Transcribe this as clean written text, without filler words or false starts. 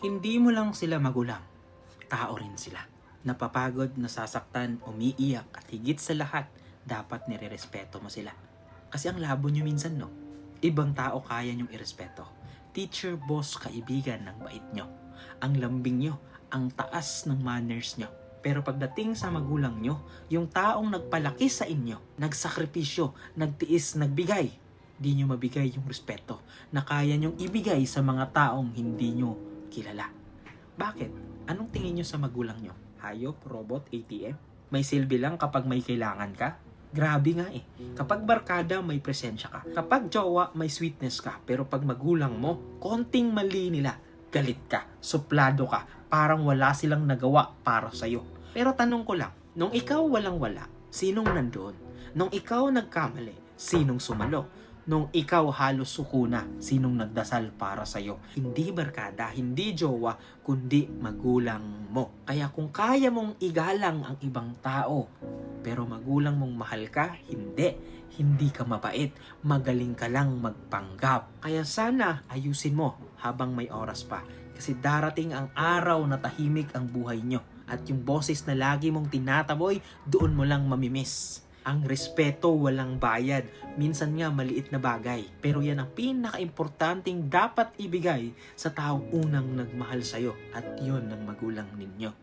Hindi mo lang sila magulang, tao rin sila. Napapagod, nasasaktan, umiiyak at higit sa lahat, dapat nirerespeto mo sila. Kasi ang labo nyo minsan, no? Ibang tao kaya nyong irespeto. Teacher, boss, kaibigan ng bait nyo. Ang lambing nyo, ang taas ng manners nyo. Pero pagdating sa magulang nyo, yung taong nagpalaki sa inyo, nagsakripisyo, nagtiis, nagbigay, di nyo mabigay yung respeto na kaya nyong ibigay sa mga taong hindi nyo kilala. Bakit? Anong tingin nyo sa magulang nyo? Hayop, robot, ATM? May silbi lang kapag may kailangan ka? Grabe nga eh. Kapag barkada, may presensya ka. Kapag jowa, may sweetness ka. Pero pag magulang mo, konting mali nila, galit ka, suplado ka, parang wala silang nagawa para sa'yo. Pero tanong ko lang, nung ikaw walang-wala, sinong nandoon? Nung ikaw nagkamali, sinong sumalo? Nung ikaw halos suko na, sinong nagdasal para sa'yo? Hindi barkada, hindi jowa, kundi magulang mo. Kaya kung kaya mong igalang ang ibang tao, pero magulang mong mahal ka, hindi ka mabait, magaling ka lang magpanggap. Kaya sana ayusin mo habang may oras pa. Kasi darating ang araw na tahimik ang buhay nyo. At yung boses na lagi mong tinataboy, doon mo lang mamimiss. Ang respeto walang bayad. Minsan nga maliit na bagay. Pero yan ang pinaka-importanting dapat ibigay sa taong unang nagmahal sa'yo. At yun ang magulang ninyo.